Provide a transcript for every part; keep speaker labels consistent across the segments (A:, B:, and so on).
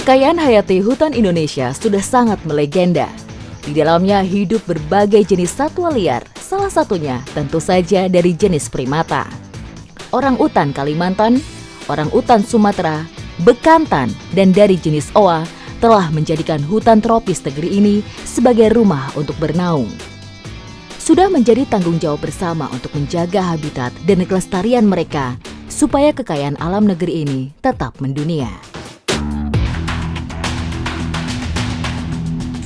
A: Kekayaan hayati hutan Indonesia sudah sangat melegenda. Di dalamnya hidup berbagai jenis satwa liar, salah satunya tentu saja dari jenis primata. Orangutan Kalimantan, orangutan Sumatera, bekantan, dan dari jenis oa telah menjadikan hutan tropis negeri ini sebagai rumah untuk bernaung. Sudah menjadi tanggung jawab bersama untuk menjaga habitat dan kelestarian mereka supaya kekayaan alam negeri ini tetap mendunia.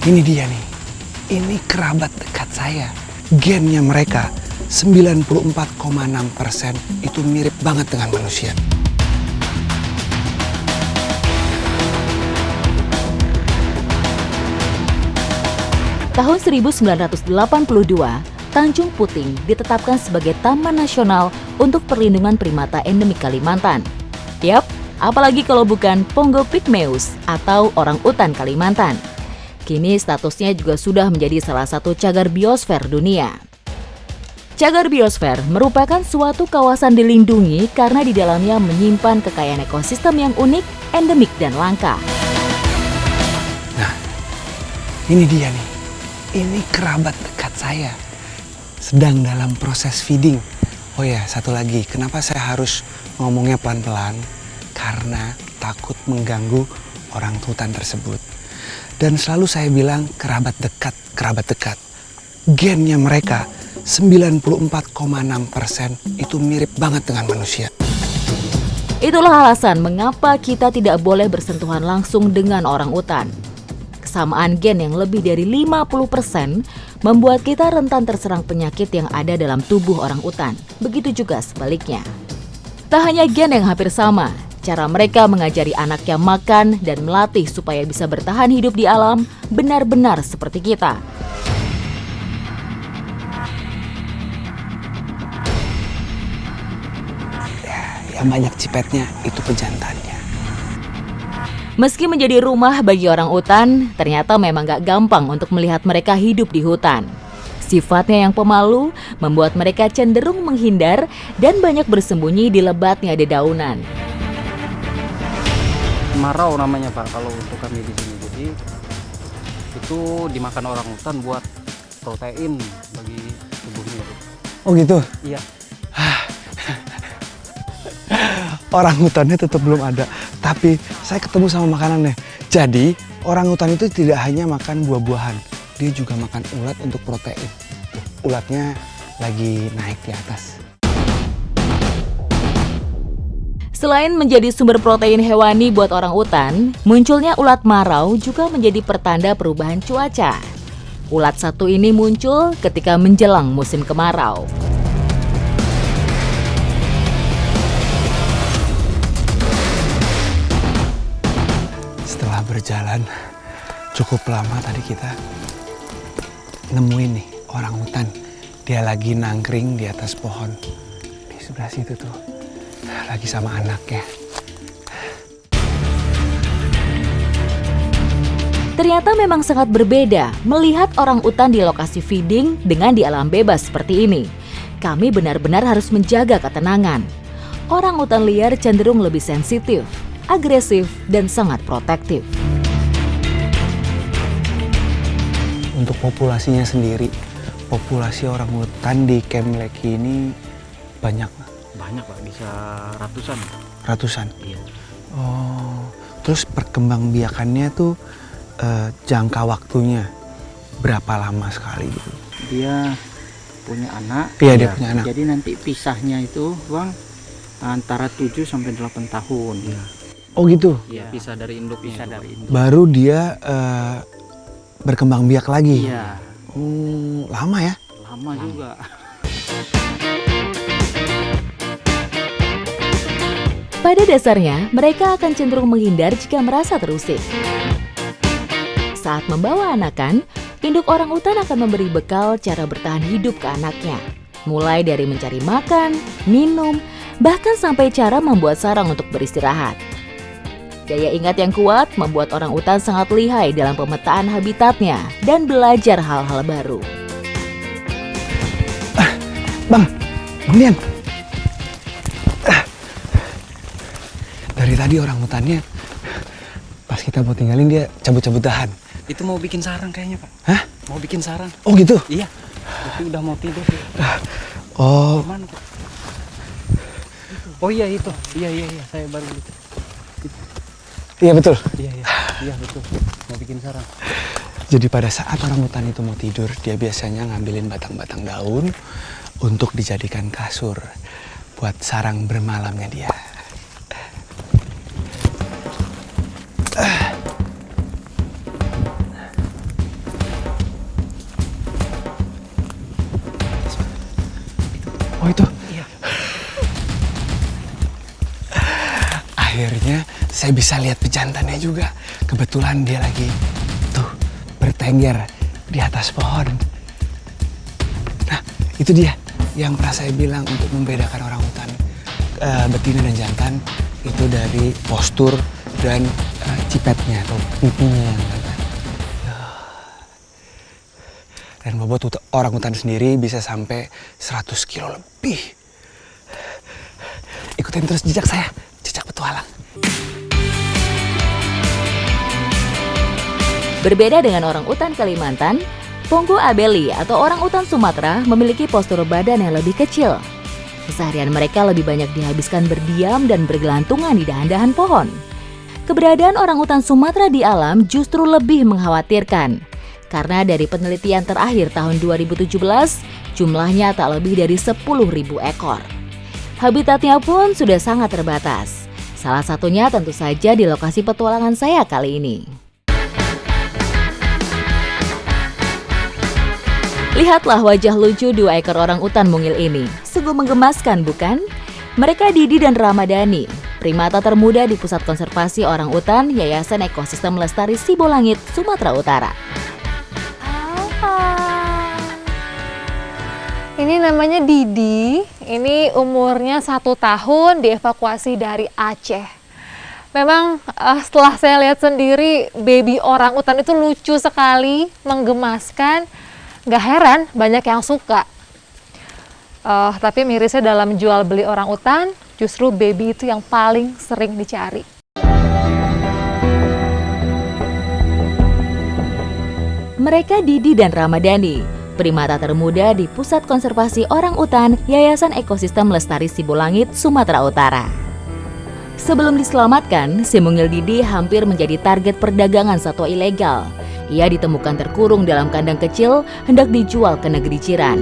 B: Ini dia nih, ini kerabat dekat saya. Gennya mereka 94,6% itu mirip banget dengan manusia.
A: Tahun 1982, Tanjung Puting ditetapkan sebagai Taman Nasional untuk Perlindungan Primata Endemik Kalimantan. Yap, apalagi kalau bukan Pongo Pygmaeus atau orangutan Kalimantan. Kini statusnya juga sudah menjadi salah satu cagar biosfer dunia. Cagar biosfer merupakan suatu kawasan dilindungi karena di dalamnya menyimpan kekayaan ekosistem yang unik, endemik, dan langka.
B: Nah, ini dia nih. Ini kerabat dekat saya. Sedang dalam proses feeding. Oh ya, satu lagi. Kenapa saya harus ngomongnya pelan-pelan? Karena takut mengganggu orang hutan tersebut. Dan selalu saya bilang kerabat dekat. Gennya mereka 94,6% itu mirip banget dengan manusia.
A: Itulah alasan mengapa kita tidak boleh bersentuhan langsung dengan orangutan. Kesamaan gen yang lebih dari 50% membuat kita rentan terserang penyakit yang ada dalam tubuh orangutan. Begitu juga sebaliknya. Tak hanya gen yang hampir sama, cara mereka mengajari anaknya makan dan melatih supaya bisa bertahan hidup di alam benar-benar seperti kita.
B: Yang banyak cipetnya itu pejantannya.
A: Meski menjadi rumah bagi orangutan, ternyata memang gak gampang untuk melihat mereka hidup di hutan. Sifatnya yang pemalu membuat mereka cenderung menghindar dan banyak bersembunyi di lebatnya dedaunan.
C: Marau namanya Pak kalau untuk kami di sini. Jadi itu dimakan orangutan buat protein bagi tubuhnya.
B: Oh gitu?
C: Iya.
B: Orangutannya tetap belum ada, tapi saya ketemu sama makanannya. Jadi orangutan itu tidak hanya makan buah-buahan, dia juga makan ulat untuk protein. Tuh, ulatnya lagi naik di atas.
A: Selain menjadi sumber protein hewani buat orangutan, munculnya ulat marau juga menjadi pertanda perubahan cuaca. Ulat satu ini muncul ketika menjelang musim kemarau.
B: Setelah berjalan cukup lama tadi kita nemuin nih orangutan. Dia lagi nangkring di atas pohon. Di sebelah situ tuh. Lagi sama anaknya.
A: Ternyata memang sangat berbeda melihat orangutan di lokasi feeding dengan di alam bebas seperti ini. Kami benar-benar harus menjaga ketenangan. Orangutan liar cenderung lebih sensitif, agresif, dan sangat protektif.
B: Untuk populasinya sendiri, populasi orangutan di Camp Leki ini banyak.
C: Banyak Pak, bisa ratusan.
B: Ratusan?
C: Iya.
B: Oh, terus perkembangbiakannya tuh jangka waktunya berapa lama sekali gitu?
C: Dia punya anak.
B: Iya, dia punya anak.
C: Jadi nanti pisahnya itu Bang antara 7 sampai 8 tahun. Iya.
B: Oh gitu?
C: Iya. Pisah dari induknya. Pisah dari induk.
B: Baru dia berkembang biak lagi?
C: Iya.
B: Lama ya?
C: Lama juga.
A: Pada dasarnya, mereka akan cenderung menghindar jika merasa terusik. Saat membawa anakan, induk orangutan akan memberi bekal cara bertahan hidup ke anaknya. Mulai dari mencari makan, minum, bahkan sampai cara membuat sarang untuk beristirahat. Daya ingat yang kuat membuat orangutan sangat lihai dalam pemetaan habitatnya dan belajar hal-hal baru.
B: Bang Dian. Dari tadi orangutannya pas Pas kita mau tinggalin dia cabut-cabut dahan.
C: Itu mau bikin sarang kayaknya, Pak.
B: Hah?
C: Mau bikin sarang.
B: Oh gitu?
C: Iya. Itu udah mau tidur.
B: Oh,
C: Mana, Pak? Oh iya itu. Iya, saya baru gitu.
B: iya betul.
C: Iya betul. Mau bikin sarang.
B: Jadi pada saat orangutan itu mau tidur, dia biasanya ngambilin batang-batang daun untuk dijadikan kasur buat sarang bermalamnya dia. Oh itu?
C: Iya.
B: Akhirnya saya bisa lihat pejantannya juga. Kebetulan dia lagi tuh bertengger di atas pohon. Nah, itu dia yang pernah saya bilang untuk membedakan orangutan betina dan jantan itu dari postur dan cipetnya atau pipinya yang ada. Dan bobot orangutan sendiri bisa sampai 100 kilo lebih. Ikutin terus jejak saya, jejak petualang.
A: Berbeda dengan orangutan Kalimantan, Pongo abeli atau orangutan Sumatera memiliki postur badan yang lebih kecil. Keseharian mereka lebih banyak dihabiskan berdiam dan bergelantungan di dahan-dahan pohon. Keberadaan orangutan Sumatera di alam justru lebih mengkhawatirkan. Karena dari penelitian terakhir tahun 2017, jumlahnya tak lebih dari 10.000 ekor. Habitatnya pun sudah sangat terbatas. Salah satunya tentu saja di lokasi petualangan saya kali ini. Lihatlah wajah lucu 2 ekor orangutan mungil ini. Sungguh menggemaskan, bukan? Mereka Didi dan Ramadhani, primata termuda di Pusat Konservasi Orangutan Yayasan Ekosistem Lestari Sibolangit, Sumatera Utara.
D: Ini namanya Didi, ini umurnya 1 tahun, dievakuasi dari Aceh. Memang setelah saya lihat sendiri, baby orangutan itu lucu sekali, menggemaskan. Gak heran banyak yang suka. Tapi mirisnya dalam jual beli orangutan, justru baby itu yang paling sering dicari.
A: Mereka Didi dan Ramadhani, primata termuda di Pusat Konservasi Orangutan Yayasan Ekosistem Lestari Sibolangit, Sumatera Utara. Sebelum diselamatkan, si mungil Didi hampir menjadi target perdagangan satwa ilegal. Ia ditemukan terkurung dalam kandang kecil hendak dijual ke negeri jiran.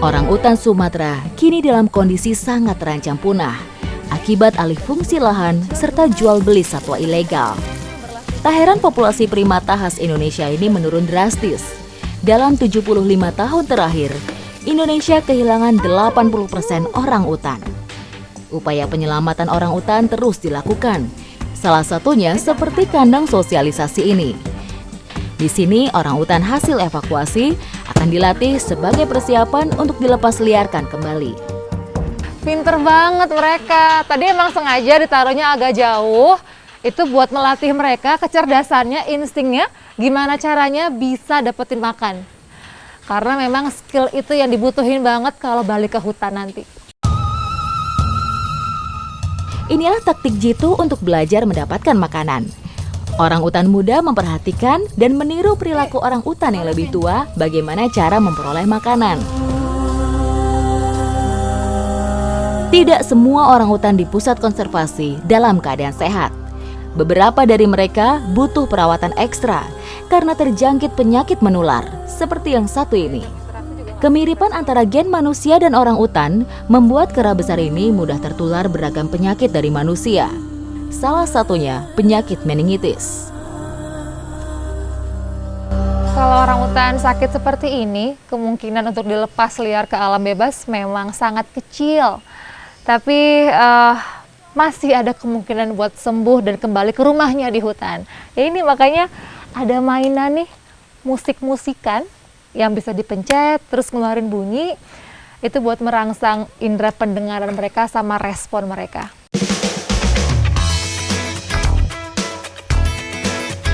A: Orangutan Sumatera kini dalam kondisi sangat terancam punah akibat alih fungsi lahan serta jual beli satwa ilegal. Tak heran populasi primata khas Indonesia ini menurun drastis. Dalam 75 tahun terakhir, Indonesia kehilangan 80% orangutan. Upaya penyelamatan orangutan terus dilakukan. Salah satunya seperti kandang sosialisasi ini. Di sini orangutan hasil evakuasi akan dilatih sebagai persiapan untuk dilepas liarkan kembali.
D: Pinter banget mereka. Tadi emang sengaja ditaruhnya agak jauh. Itu buat melatih mereka kecerdasannya, instingnya, gimana caranya bisa dapetin makan. Karena memang skill itu yang dibutuhin banget kalau balik ke hutan nanti.
A: Inilah taktik jitu untuk belajar mendapatkan makanan. Orangutan muda memperhatikan dan meniru perilaku orangutan yang lebih tua bagaimana cara memperoleh makanan. Tidak semua orangutan di pusat konservasi dalam keadaan sehat. Beberapa dari mereka butuh perawatan ekstra karena terjangkit penyakit menular, seperti yang satu ini. Kemiripan antara gen manusia dan orangutan membuat kera besar ini mudah tertular beragam penyakit dari manusia. Salah satunya penyakit meningitis.
D: Kalau orangutan sakit seperti ini, kemungkinan untuk dilepas liar ke alam bebas memang sangat kecil. Tapi masih ada kemungkinan buat sembuh dan kembali ke rumahnya di hutan. Ya ini makanya ada mainan nih, musik-musikan yang bisa dipencet terus ngeluarin bunyi. Itu buat merangsang indera pendengaran mereka sama respon mereka.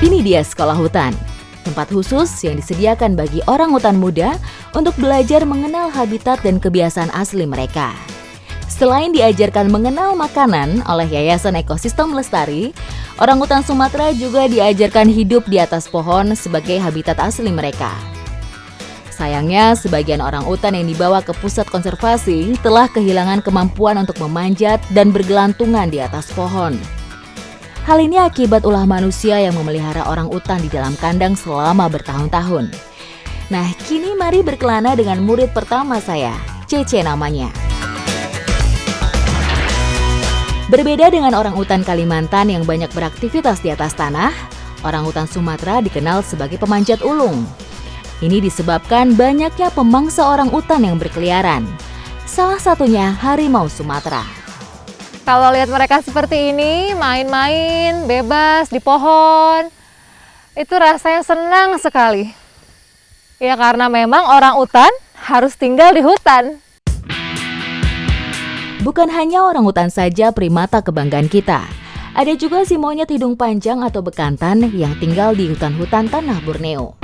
A: Ini dia sekolah hutan, tempat khusus yang disediakan bagi orangutan muda untuk belajar mengenal habitat dan kebiasaan asli mereka. Selain diajarkan mengenal makanan oleh Yayasan Ekosistem Lestari, Orangutan Sumatera juga diajarkan hidup di atas pohon sebagai habitat asli mereka. Sayangnya, sebagian orangutan yang dibawa ke pusat konservasi telah kehilangan kemampuan untuk memanjat dan bergelantungan di atas pohon. Hal ini akibat ulah manusia yang memelihara orangutan di dalam kandang selama bertahun-tahun. Nah, kini mari berkelana dengan murid pertama saya, Cece namanya. Berbeda dengan orangutan Kalimantan yang banyak beraktivitas di atas tanah, orangutan Sumatera dikenal sebagai pemanjat ulung. Ini disebabkan banyaknya pemangsa orangutan yang berkeliaran. Salah satunya harimau Sumatera.
D: Kalau lihat mereka seperti ini, main-main, bebas di pohon, itu rasanya senang sekali. Ya karena memang orangutan harus tinggal di hutan.
A: Bukan hanya orangutan saja primata kebanggaan kita. Ada juga si monyet hidung panjang atau bekantan yang tinggal di hutan-hutan tanah Borneo.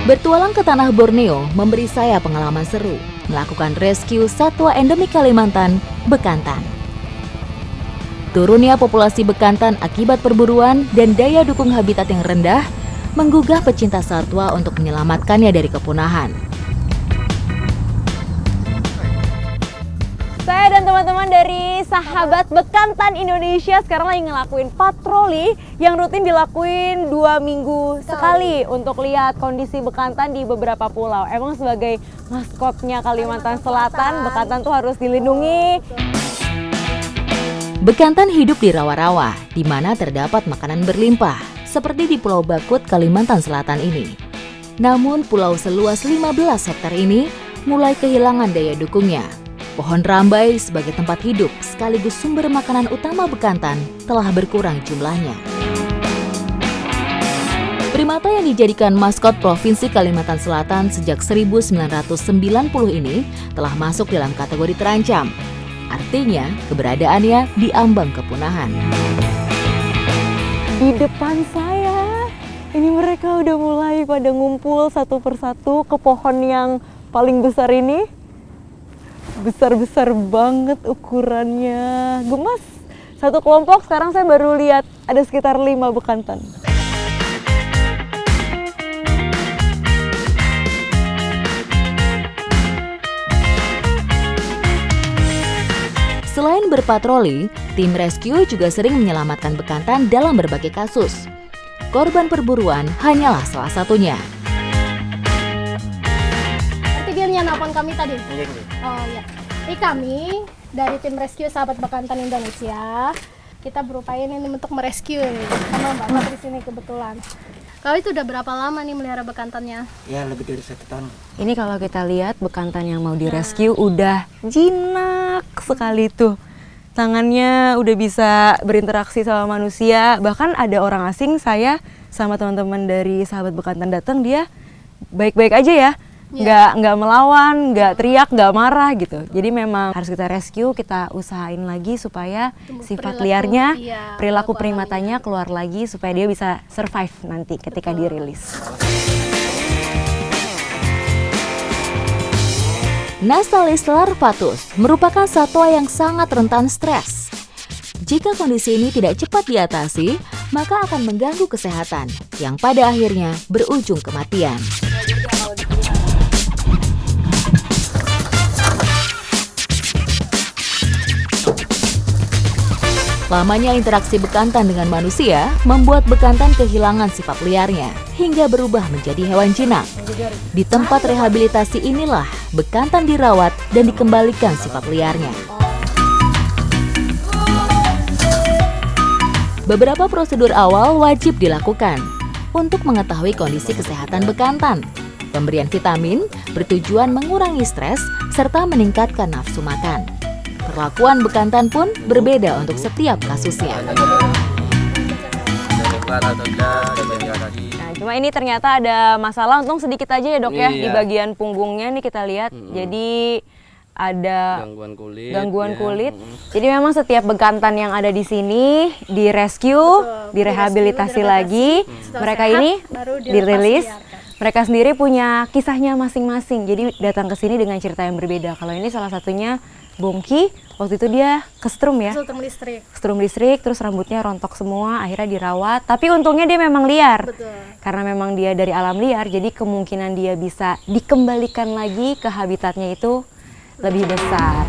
A: Bertualang ke tanah Borneo memberi saya pengalaman seru melakukan rescue satwa endemik Kalimantan, bekantan. Turunnya populasi bekantan akibat perburuan dan daya dukung habitat yang rendah menggugah pecinta satwa untuk menyelamatkannya dari kepunahan.
E: Saya dan teman-teman dari Sahabat Bekantan Indonesia sekarang lagi ngelakuin patroli yang rutin dilakuin 2 minggu sekali untuk lihat kondisi bekantan di beberapa pulau. Emang sebagai maskotnya Kalimantan Selatan, bekantan tuh harus dilindungi.
A: Bekantan hidup di rawa-rawa, di mana terdapat makanan berlimpah, seperti di Pulau Bakut, Kalimantan Selatan ini. Namun pulau seluas 15 hektar ini mulai kehilangan daya dukungnya. Pohon rambai sebagai tempat hidup sekaligus sumber makanan utama bekantan telah berkurang jumlahnya. Primata yang dijadikan maskot Provinsi Kalimantan Selatan sejak 1990 ini telah masuk dalam kategori terancam. Artinya, keberadaannya diambang kepunahan.
E: Di depan saya, ini mereka udah mulai pada ngumpul satu persatu ke pohon yang paling besar ini. Besar-besar banget ukurannya, gemas. Satu kelompok, sekarang saya baru lihat ada sekitar 5 bekantan.
A: Selain berpatroli, tim rescue juga sering menyelamatkan bekantan dalam berbagai kasus. Korban perburuan hanyalah salah satunya.
F: Nelpon kami tadi. Oh iya. Ini kami dari tim rescue Sahabat Bekantan Indonesia. Kita berupaya ini untuk merescue sama Mbak Mat di sini kebetulan. Kau itu udah berapa lama nih melihara bekantannya?
G: Ya lebih dari 1 tahun.
E: Ini kalau kita lihat bekantan yang mau direscue udah jinak sekali tuh. Tangannya udah bisa berinteraksi sama manusia. Bahkan ada orang asing, saya sama teman-teman dari Sahabat Bekantan datang, dia baik-baik aja ya. Nggak melawan, nggak teriak, nggak marah gitu. Jadi memang harus kita rescue, kita usahain lagi supaya sifat liarnya, perilaku primatanya keluar lagi supaya dia bisa survive nanti ketika dirilis.
A: Nasalis larvatus merupakan satwa yang sangat rentan stres. Jika kondisi ini tidak cepat diatasi, maka akan mengganggu kesehatan, yang pada akhirnya berujung kematian. Lamanya interaksi bekantan dengan manusia membuat bekantan kehilangan sifat liarnya hingga berubah menjadi hewan jinak. Di tempat rehabilitasi inilah bekantan dirawat dan dikembalikan sifat liarnya. Beberapa prosedur awal wajib dilakukan untuk mengetahui kondisi kesehatan bekantan. Pemberian vitamin bertujuan mengurangi stres serta meningkatkan nafsu makan. Perlakuan bekantan pun berbeda untuk setiap kasusnya.
E: Nah, cuma ini ternyata ada masalah, untung sedikit aja ya dok ya, di bagian punggungnya nih kita lihat. Jadi ada gangguan kulit. Jadi memang setiap bekantan yang ada di sini direscue, direhabilitasi lagi. Mereka ini dirilis. Mereka sendiri punya kisahnya masing-masing. Jadi datang ke sini dengan cerita yang berbeda. Kalau ini salah satunya Bongki, waktu itu dia kesetrum ya?
F: Setrum listrik.
E: Setrum listrik, terus rambutnya rontok semua, akhirnya dirawat. Tapi untungnya dia memang liar.
F: Betul.
E: Karena memang dia dari alam liar, jadi kemungkinan dia bisa dikembalikan lagi ke habitatnya itu lebih besar.